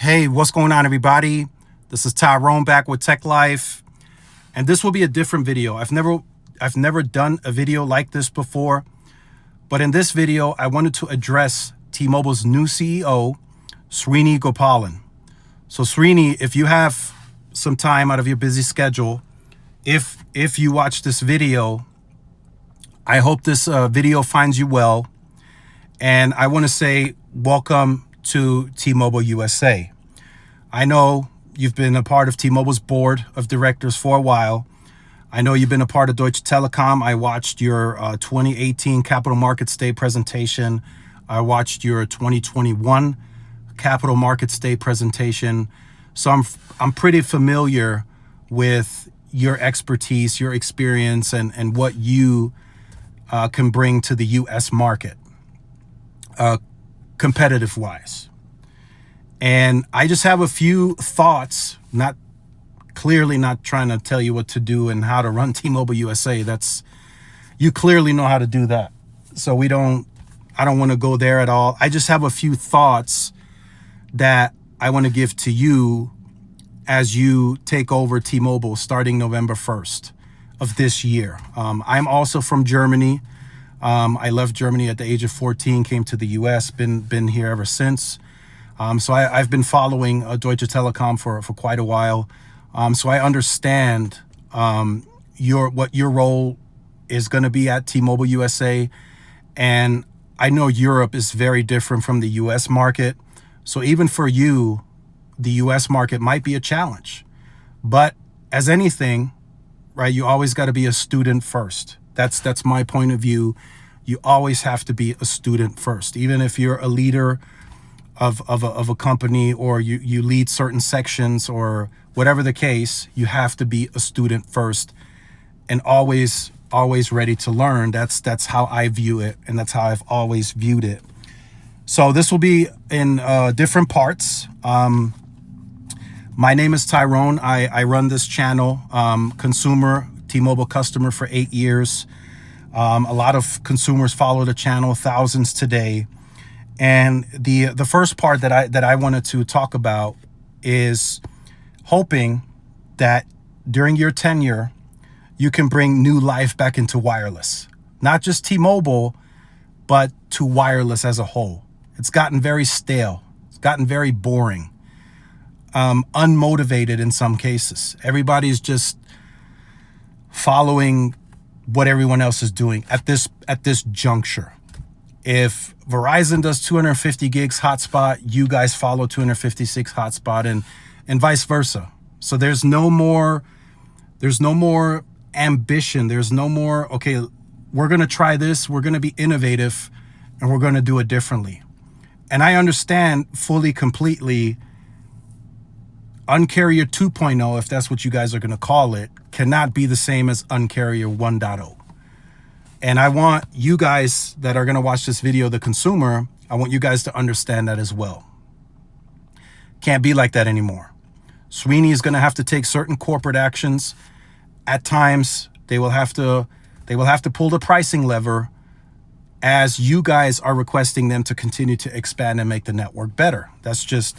Hey, what's going on, everybody? This is Tyrone back with Tech Life, and this will be a different video. I've never done a video like this before, but in this video, I wanted to address T-Mobile's new CEO, Srini Gopalan. So, Srini, if you have some time out of your busy schedule, if you watch this video, I hope this video finds you well, and I want to say welcome to T-Mobile USA. I know you've been a part of T-Mobile's board of directors for a while. I know you've been a part of Deutsche Telekom. I watched your 2018 Capital Markets Day presentation. I watched your 2021 Capital Markets Day presentation. So I'm pretty familiar with your expertise, your experience, and what you can bring to the U.S. market, competitive-wise. And I just have a few thoughts, not trying to tell you what to do and how to run T-Mobile USA. You clearly know how to do that. So I don't want to go there at all. I just have a few thoughts that I want to give to you as you take over T-Mobile starting November 1st of this year. I'm also from Germany. I left Germany at the age of 14, came to the US, been here ever since. So I've been following Deutsche Telekom for quite a while. So I understand what your role is going to be at T-Mobile USA. And I know Europe is very different from the US market. So even for you, the US market might be a challenge. But as anything, right, you always got to be a student first. That's my point of view. You always have to be a student first, even if you're a leader of a company, or you lead certain sections, or whatever the case. You have to be a student first, and always ready to learn. That's how I view it, and that's how I've always viewed it. So this will be in different parts. My name is Tyrone. I run this channel, consumer T-Mobile customer for 8 years. A lot of consumers follow the channel, thousands today. And the first part that I wanted to talk about is hoping that during your tenure, you can bring new life back into wireless, not just T-Mobile, but to wireless as a whole. It's gotten very stale. It's gotten very boring, unmotivated in some cases. Everybody's just following what everyone else is doing at this juncture. If Verizon does 250 gigs hotspot, you guys follow 256 hotspot, and vice versa. So there's no more ambition. There's no more, okay, we're going to try this, we're going to be innovative, and we're going to do it differently. And I understand fully, completely, Un-carrier 2.0, if that's what you guys are going to call it, cannot be the same as Un-carrier 1.0. And I want you guys that are going to watch this video, the consumer, I want you guys to understand that as well. Can't be like that anymore. Srini is going to have to take certain corporate actions. At times, they will have to pull the pricing lever, as you guys are requesting them to continue to expand and make the network better. That's just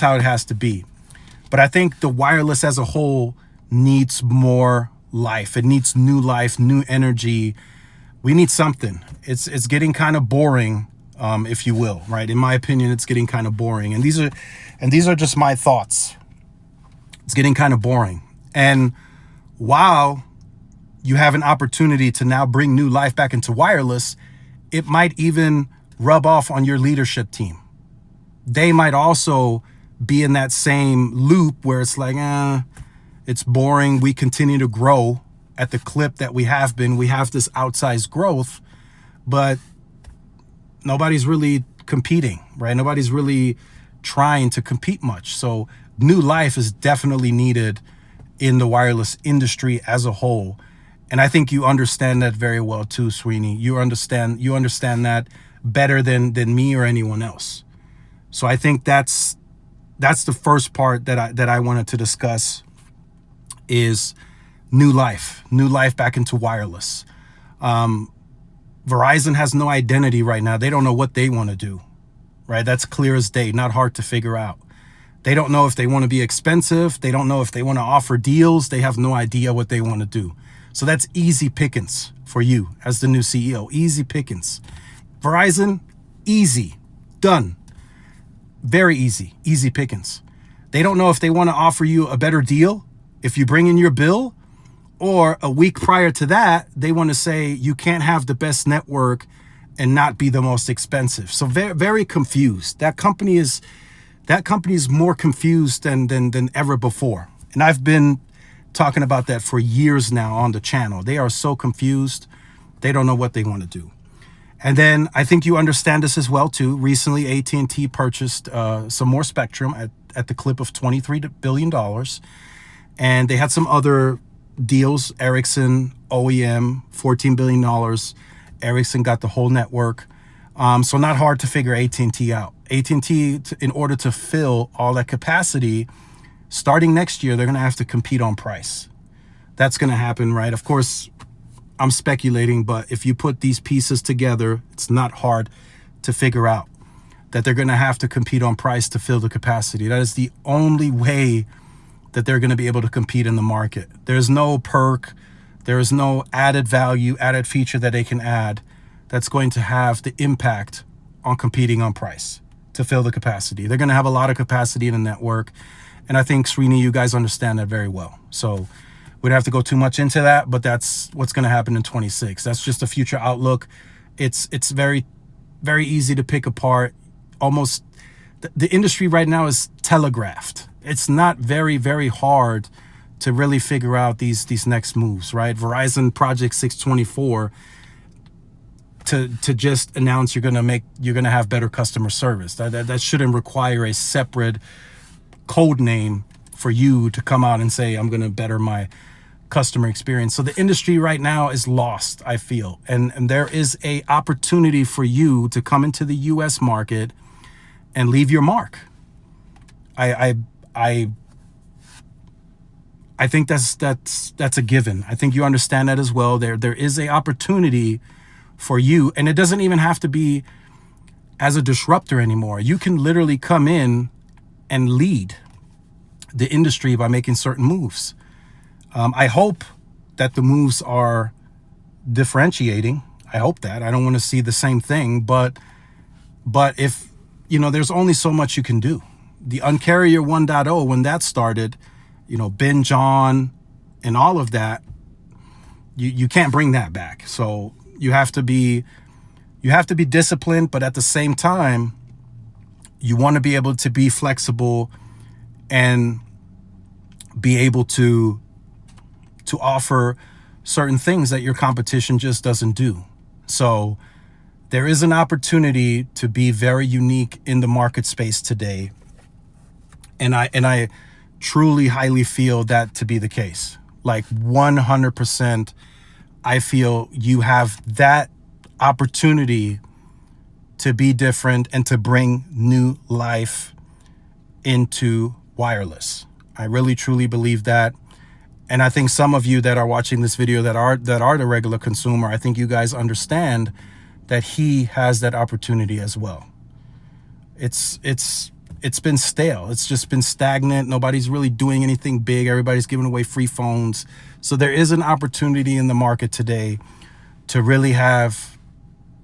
how it has to be. But I think the wireless as a whole needs more life. It needs new life, new energy. We need something. It's getting kind of boring, if you will, right? In my opinion, it's getting kind of boring. And these are just my thoughts. It's getting kind of boring. And while you have an opportunity to now bring new life back into wireless, it might even rub off on your leadership team. They might also be in that same loop where it's like, it's boring. We continue to grow at the clip that we have been. We have this outsized growth, but nobody's really competing, right? Nobody's really trying to compete much. So new life is definitely needed in the wireless industry as a whole. And I think you understand that very well too, Srini. You understand that better than me or anyone else. So I think that's the first part that I wanted to discuss, is new life back into wireless. Verizon has no identity right now. They don't know what they want to do, right? That's clear as day, not hard to figure out. They don't know if they want to be expensive. They don't know if they want to offer deals. They have no idea what they want to do. So that's easy pickings for you as the new CEO. Easy pickings. Verizon, easy. Done. Very easy. Easy pickings. They don't know if they want to offer you a better deal if you bring in your bill, or a week prior to that, they want to say you can't have the best network and not be the most expensive. So very, very confused. That company is more confused than ever before. And I've been talking about that for years now on the channel. They are so confused. They don't know what they want to do. And then I think you understand this as well too. Recently, AT&T purchased some more spectrum at the clip of $23 billion. And they had some other deals. Ericsson, OEM, $14 billion. Ericsson got the whole network. So not hard to figure AT&T out. AT&T, in order to fill all that capacity, starting next year, they're going to have to compete on price. That's going to happen, right? Of course, I'm speculating, but if you put these pieces together, it's not hard to figure out that they're going to have to compete on price to fill the capacity. That is the only way that they're going to be able to compete in the market. There's no perk, there is no added value, added feature that they can add that's going to have the impact on competing on price to fill the capacity. They're going to have a lot of capacity in the network. And I think, Srini, you guys understand that very well. So we don't have to go too much into that, but that's what's going to happen in 26. That's just a future outlook. It's very, very easy to pick apart. Almost the industry right now is telegraphed. It's not very, very hard to really figure out these next moves, right? Verizon Project 624 to just announce you're gonna have better customer service. That shouldn't require a separate code name for you to come out and say, I'm gonna better my customer experience. So the industry right now is lost, I feel. And there is a opportunity for you to come into the US market and leave your mark. I think that's a given. I think you understand that as well. There is a opportunity for you, and it doesn't even have to be as a disruptor anymore. You can literally come in and lead the industry by making certain moves. I hope that the moves are differentiating. I hope that. I don't want to see the same thing, but if, there's only so much you can do. The Uncarrier 1.0, when that started, binge on and all of that, you can't bring that back. So you have to be disciplined, but at the same time, you want to be able to be flexible and be able to offer certain things that your competition just doesn't do. So there is an opportunity to be very unique in the market space today. And I truly highly feel that to be the case. Like 100%, I feel you have that opportunity to be different and to bring new life into wireless. I really truly believe that. And I think some of you that are watching this video that are the regular consumer, I think you guys understand that he has that opportunity as well. It's been stale. It's just been stagnant. Nobody's really doing anything big. Everybody's giving away free phones. So there is an opportunity in the market today to really have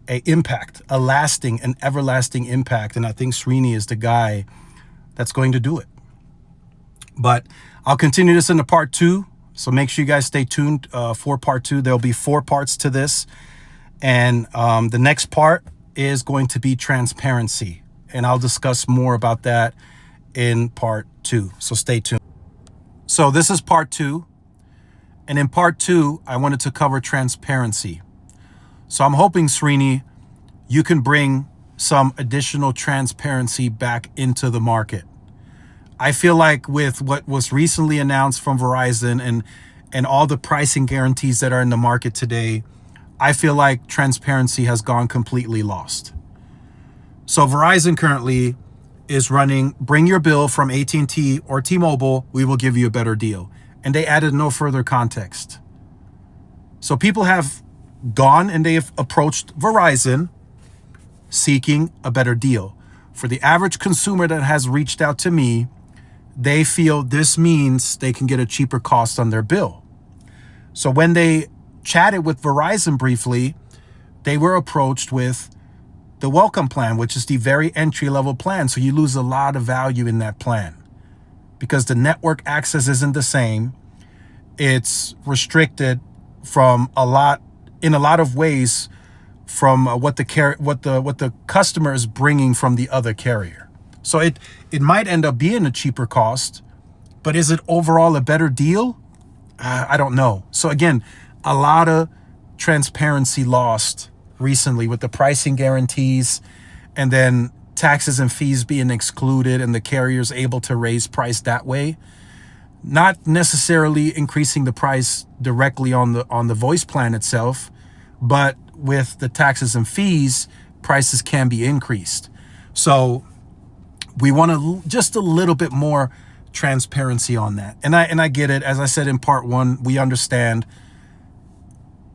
an impact, a lasting and everlasting impact. And I think Srini is the guy that's going to do it. But I'll continue this into part 2. So make sure you guys stay tuned for part 2. There'll be 4 parts to this. And the next part is going to be transparency. And I'll discuss more about that in part 2. So stay tuned. So this is part 2. And in part 2, I wanted to cover transparency. So I'm hoping, Srini, you can bring some additional transparency back into the market. I feel like with what was recently announced from Verizon and all the pricing guarantees that are in the market today, I feel like transparency has gone completely lost. So Verizon currently is running, bring your bill from AT&T or T-Mobile, we will give you a better deal. And they added no further context. So people have gone and they have approached Verizon seeking a better deal. For the average consumer that has reached out to me, they feel this means they can get a cheaper cost on their bill. So when they chatted with Verizon briefly, they were approached with the welcome plan, which is the very entry-level plan. So you lose a lot of value in that plan because the network access isn't the same. It's restricted from in a lot of ways from what the customer is bringing from the other carrier. So it might end up being a cheaper cost, but is it overall a better deal? I don't know. So again, a lot of transparency lost recently with the pricing guarantees, and then taxes and fees being excluded and the carriers able to raise price that way. Not necessarily increasing the price directly on the voice plan itself, but with the taxes and fees, prices can be increased. So we want just a little bit more transparency on that. And I get it. As I said in part one, we understand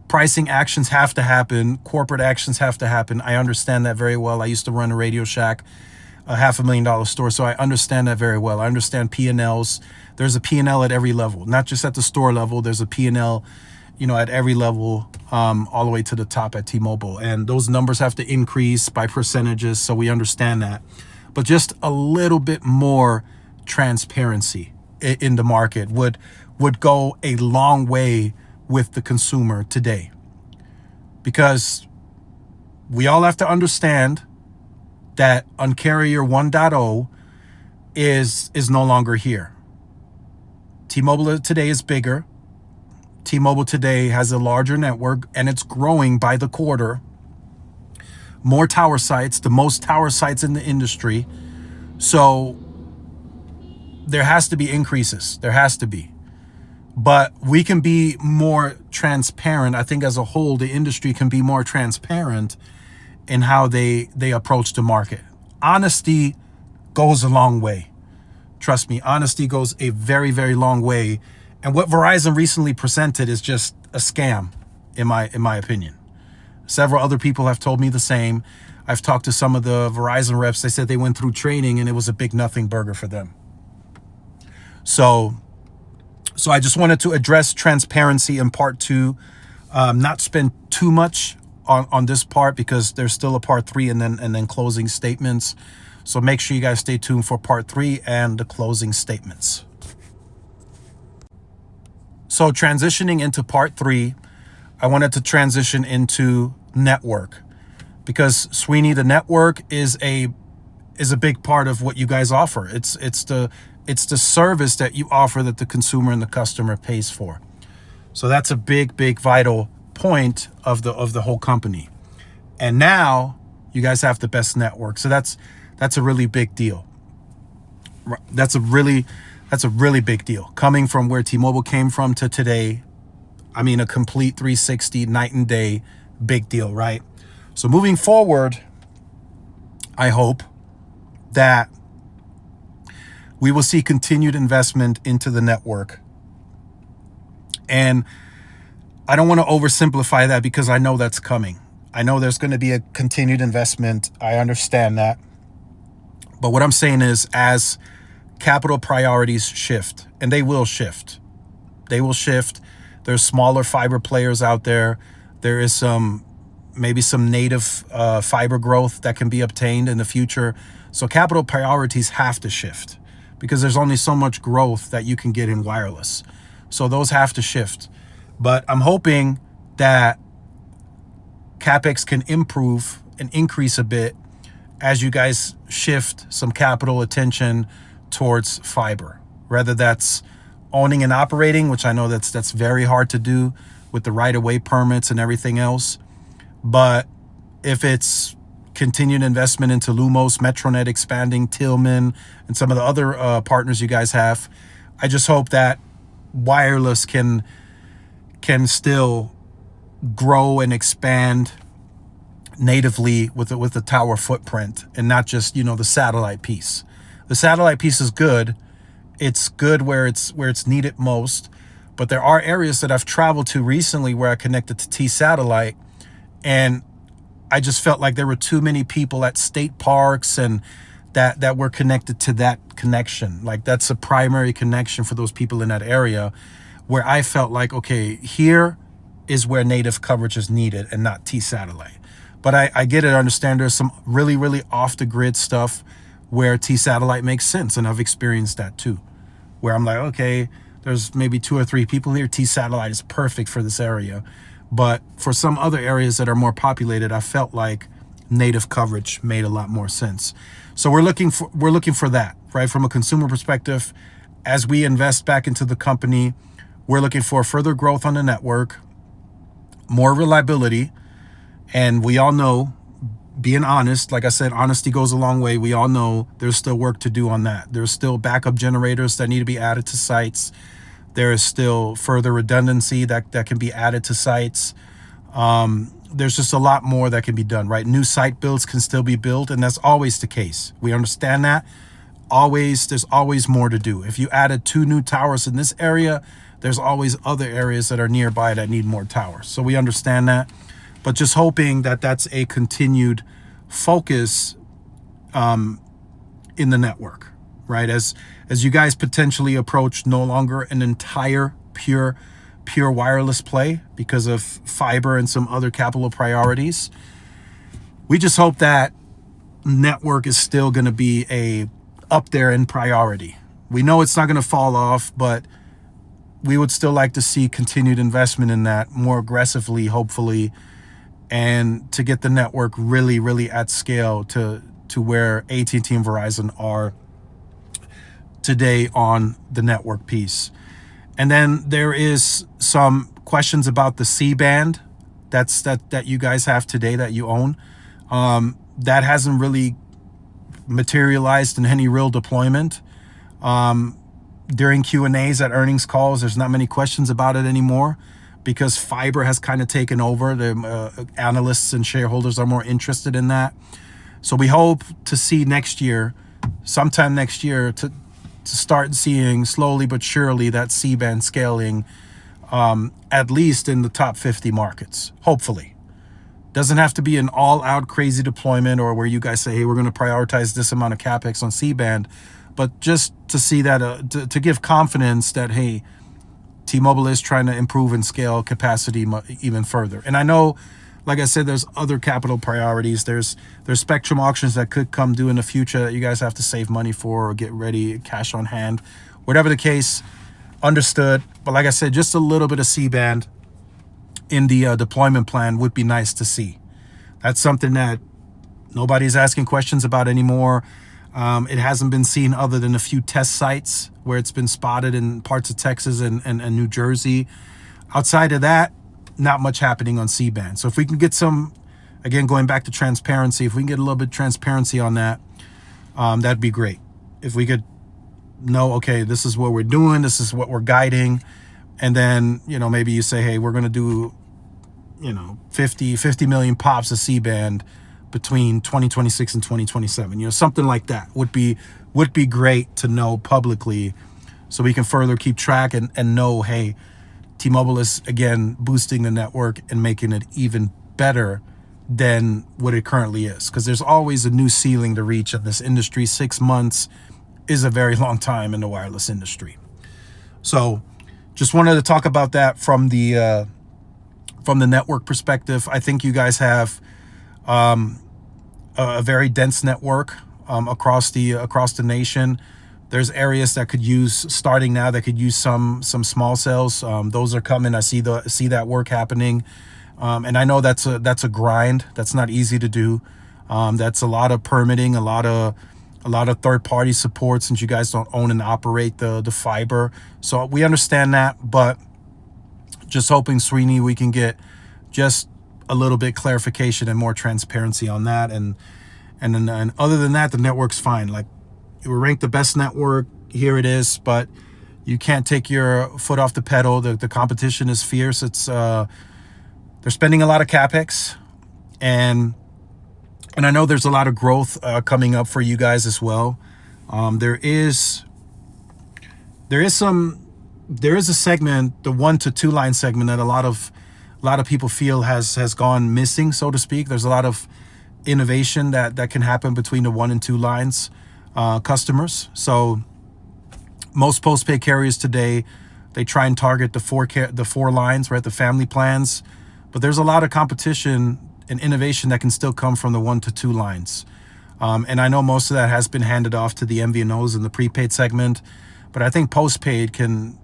pricing actions have to happen. Corporate actions have to happen. I understand that very well. I used to run a Radio Shack, a $500,000 store. So I understand that very well. I understand P&Ls. There's a P&L at every level, not just at the store level. There's a P&L, at every level, all the way to the top at T-Mobile. And those numbers have to increase by percentages. So we understand that. But just a little bit more transparency in the market would go a long way with the consumer today, because we all have to understand that Un-carrier 1.0 is no longer here. T-Mobile today is bigger. T-Mobile today has a larger network, and it's growing by the quarter. More tower sites, the most tower sites in the industry. So there has to be increases. There has to be. But we can be more transparent. I think as a whole, the industry can be more transparent in how they approach the market. Honesty goes a long way. Trust me, honesty goes a very, very long way. And what Verizon recently presented is just a scam, in my opinion. Several other people have told me the same. I've talked to some of the Verizon reps. They said they went through training and it was a big nothing burger for them. So I just wanted to address transparency in part two, not spend too much on this part because there's still a part three and then closing statements. So make sure you guys stay tuned for part three and the closing statements. So transitioning into part three, I wanted to transition into network, because Sweeney, the network is a big part of what you guys offer. It's the service that you offer that the consumer and the customer pays for. So that's a big, vital point of the whole company. And now you guys have the best network. So that's a really big deal. That's a really big deal. Coming from where T-Mobile came from to today, I mean, a complete 360, night and day, big deal, right? So moving forward, I hope that we will see continued investment into the network. And I don't want to oversimplify that because I know that's coming. I know there's going to be a continued investment. I understand that. But what I'm saying is, as capital priorities shift, and they will shift. There's smaller fiber players out there. There is maybe some native fiber growth that can be obtained in the future. So capital priorities have to shift because there's only so much growth that you can get in wireless. So those have to shift. But I'm hoping that CapEx can improve and increase a bit as you guys shift some capital attention towards fiber, whether that's owning and operating, which I know that's very hard to do with the right-of-way permits and everything else. But if it's continued investment into Lumos, Metronet expanding, Tillman, and some of the other partners you guys have, I just hope that wireless can still grow and expand natively with the tower footprint and not just, the satellite piece. The satellite piece is good. It's good where it's needed most, but there are areas that I've traveled to recently where I connected to T-Satellite, and I just felt like there were too many people at state parks and that we're connected to that connection. Like that's a primary connection for those people in that area, where I felt like, okay, here is where native coverage is needed and not T-Satellite. But I get it, I understand there's some really, really off the grid stuff where T-Satellite makes sense. And I've experienced that too, where I'm like, okay, there's maybe 2 or 3 people here. T-Satellite is perfect for this area. But for some other areas that are more populated, I felt like native coverage made a lot more sense. So we're looking for that, right? From a consumer perspective, as we invest back into the company, we're looking for further growth on the network, more reliability. And we all know, being honest, like I said, honesty goes a long way. We all know there's still work to do on that. There's still backup generators that need to be added to sites. There is still further redundancy that can be added to sites. There's just a lot more that can be done, right? New site builds can still be built, and that's always the case. We understand that. There's always more to do. If you added 2 new towers in this area, there's always other areas that are nearby that need more towers. So we understand that, but just hoping that that's a continued focus in the network, right? As you guys potentially approach no longer an entire pure wireless play because of fiber and some other capital priorities, we just hope that network is still going to be up there in priority. We know it's not going to fall off, but we would still like to see continued investment in that more aggressively, hopefully, and to get the network really, really at scale to where AT&T and Verizon are today on the network piece. And then there is some questions about the C-band that you guys have today that you own. That hasn't really materialized in any real deployment. During Q&As at earnings calls, there's not many questions about it anymore because fiber has kind of taken over. The analysts and shareholders are more interested in that. So we hope to see sometime next year, to start seeing slowly but surely that C-band scaling, at least in the top 50 markets, hopefully. Doesn't have to be an all-out crazy deployment or where you guys say, hey, we're going to prioritize this amount of CapEx on C-band, but just to see that, to give confidence that, hey, T-Mobile is trying to improve and scale capacity even further. And I know, like I said, there's other capital priorities. There's spectrum auctions that could come due in the future that you guys have to save money for or get ready, cash on hand. Whatever the case, understood. But like I said, just a little bit of C-band in the deployment plan would be nice to see. That's something that nobody's asking questions about anymore. It hasn't been seen other than a few test sites where it's been spotted in parts of Texas and New Jersey. Outside of that, not much happening on C-band. So if we can get some, again, going back to transparency, if we can get a little bit of transparency on that, that'd be great. If we could know, okay, this is what we're doing, this is what we're guiding, and then, maybe you say, hey, we're going to do, 50 million pops of C-band between 2026 and 2027. Something like that would be great to know publicly, so we can further keep track and know, hey, T-Mobile is, again, boosting the network and making it even better than what it currently is. Because there's always a new ceiling to reach in this industry. 6 months is a very long time in the wireless industry. So just wanted to talk about that from the network perspective. I think you guys have a very dense network across the nation. There's areas that could use, starting now, that could use some small cells. Those are coming. I see that work happening, and I know that's a grind. That's not easy to do. That's a lot of permitting, a lot of third-party support, since you guys don't own and operate the fiber. So we understand that, but just hoping, Srini, we can get just a little bit clarification and more transparency on that. And other than that, the network's fine. Like, we ranked the best network. Here it is, but you can't take your foot off the pedal. The competition is fierce. It's they're spending a lot of CapEx, and I know there's a lot of growth coming up for you guys as well. There is a segment, the 1 to 2 line segment, that a lot of people feel has gone missing, so to speak. There's a lot of innovation that can happen between the 1 and 2 lines. customers. So most postpaid carriers today, they try and target the four lines, right? The family plans, but there's a lot of competition and innovation that can still come from the 1 to 2 lines. And I know most of that has been handed off to the MVNOs in the prepaid segment, but I think postpaid can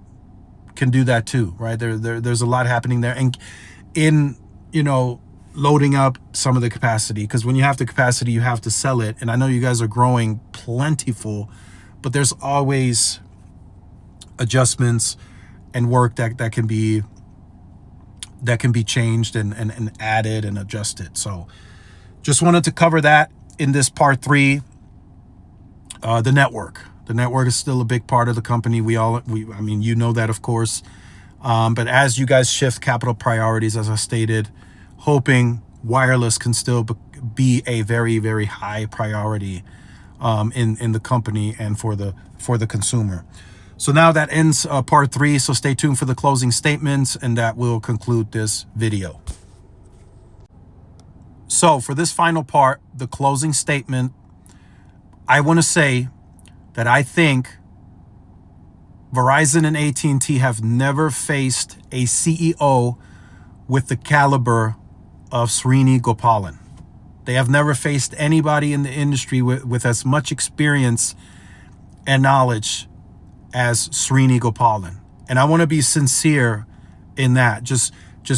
do that too, right? There's a lot happening there, and in loading up some of the capacity, because when you have the capacity, you have to sell it. And I know you guys are growing plentiful, but there's always adjustments and work that can be changed and added and adjusted. So just wanted to cover that in this part 3. The network is still a big part of the company. I mean, you know that, of course. But as you guys shift capital priorities, as I stated, hoping wireless can still be a very, very high priority in the company and for the consumer. So now that ends part 3. So stay tuned for the closing statements, and that will conclude this video. So for this final part, the closing statement, I want to say that I think Verizon and AT&T have never faced a CEO with the caliber of Srini Gopalan. They have never faced anybody in the industry with as much experience and knowledge as Srini Gopalan. And I want to be sincere in that. Just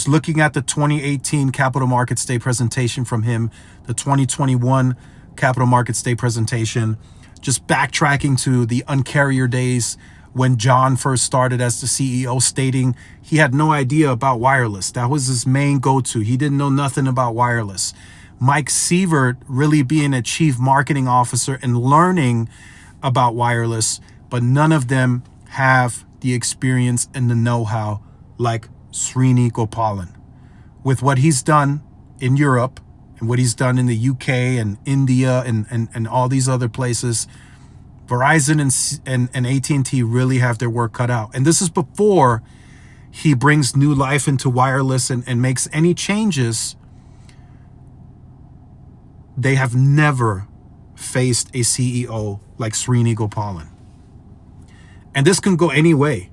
looking at the 2018 Capital Markets Day presentation from him, the 2021 Capital Markets Day presentation, just backtracking to the Un-carrier days when John first started as the CEO, stating he had no idea about wireless. That was his main go-to. He didn't know nothing about wireless. Mike Sievert really being a chief marketing officer and learning about wireless, but none of them have the experience and the know-how like Srini Gopalan. With what he's done in Europe and what he's done in the UK and India and all these other places, Verizon and AT&T really have their work cut out. And this is before he brings new life into wireless and makes any changes. They have never faced a CEO like Srini Gopalan. And this can go any way.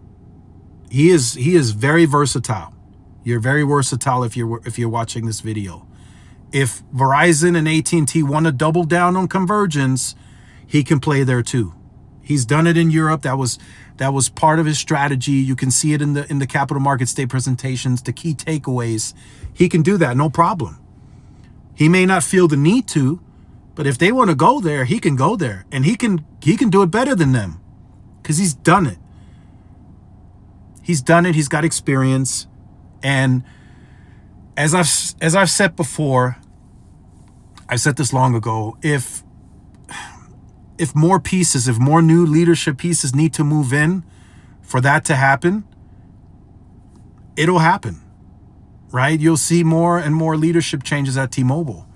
He is very versatile. You're very versatile if you're watching this video. If Verizon and AT&T want to double down on convergence, he can play there too. He's done it in Europe. That was part of his strategy. You can see it in the Capital Markets Day presentations, the key takeaways. He can do that, no problem. He may not feel the need to, but if they want to go there, he can go there, and he can do it better than them because he's done it. He's done it. He's got experience, and as I've said before, I said this long ago. If more pieces, if more new leadership pieces need to move in for that to happen, it'll happen, right? You'll see more and more leadership changes at T-Mobile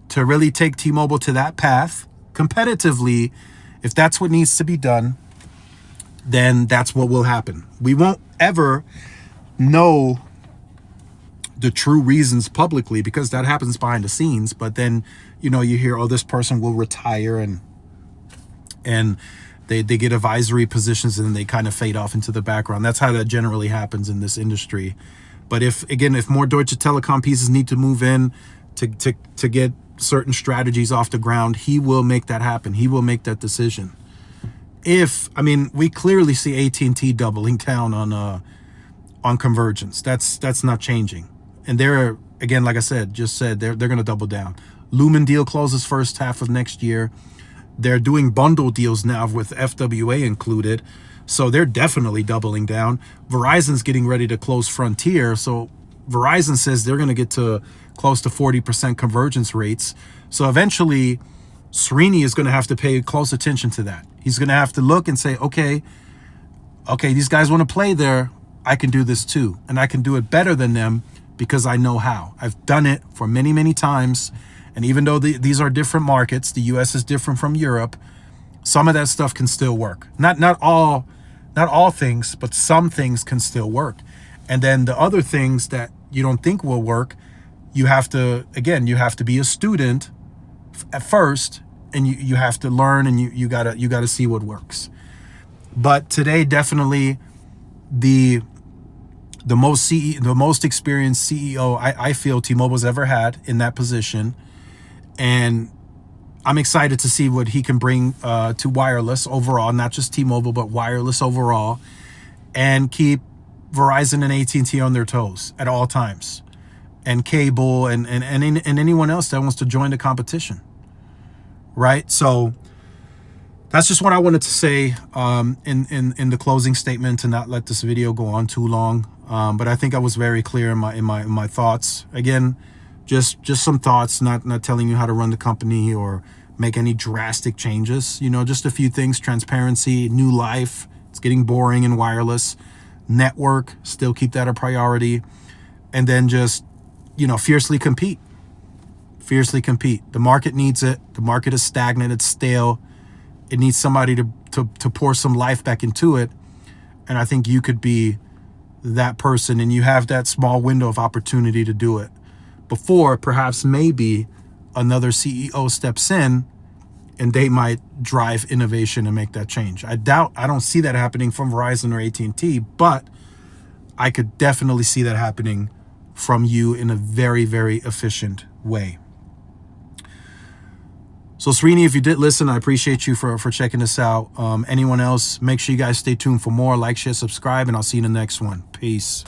to really take T-Mobile to that path competitively. If that's what needs to be done, then that's what will happen. We won't ever know the true reasons publicly because that happens behind the scenes. But then, you hear, oh, this person will retire and they get advisory positions and then they kind of fade off into the background. That's how that generally happens in this industry. But if more Deutsche Telekom pieces need to move in to get certain strategies off the ground, he will make that happen. He will make that decision. We clearly see AT&T doubling down on convergence. That's not changing. And they're, again, like I said, they're going to double down. Lumen deal closes first half of next year. They're doing bundle deals now with FWA included. So they're definitely doubling down. Verizon's getting ready to close Frontier. So Verizon says they're going to get to close to 40% convergence rates. So eventually, Srini is going to have to pay close attention to that. He's going to have to look and say, okay, these guys want to play there. I can do this too. And I can do it better than them because I know how. I've done it for many, many times. And even though these are different markets, the US is different from Europe, some of that stuff can still work. Not all things, but some things can still work. And then the other things that you don't think will work, you have to be a student at first and you have to learn, and you gotta see what works. But today, definitely the most experienced CEO I feel T-Mobile's ever had in that position, and I'm excited to see what he can bring to wireless overall, not just T-Mobile, but wireless overall, and keep Verizon and AT&T on their toes at all times, and cable, and anyone else that wants to join the competition, right? So that's just what I wanted to say in the closing statement, to not let this video go on too long. But I think I was very clear in my thoughts. Again, just some thoughts, not telling you how to run the company or make any drastic changes. You know, just a few things: transparency, new life. It's getting boring in wireless. Network, still keep that a priority. And then just, you know, fiercely compete. Fiercely compete. The market needs it. The market is stagnant. It's stale. It needs somebody to pour some life back into it. And I think you could be that person, and you have that small window of opportunity to do it before perhaps maybe another CEO steps in and they might drive innovation and make that change. I don't see that happening from Verizon or AT&T, but I could definitely see that happening from you in a very, very efficient way. So Srini, if you did listen, I appreciate you for checking this out. Anyone else, make sure you guys stay tuned for more. Like, share, subscribe, and I'll see you in the next one. Peace.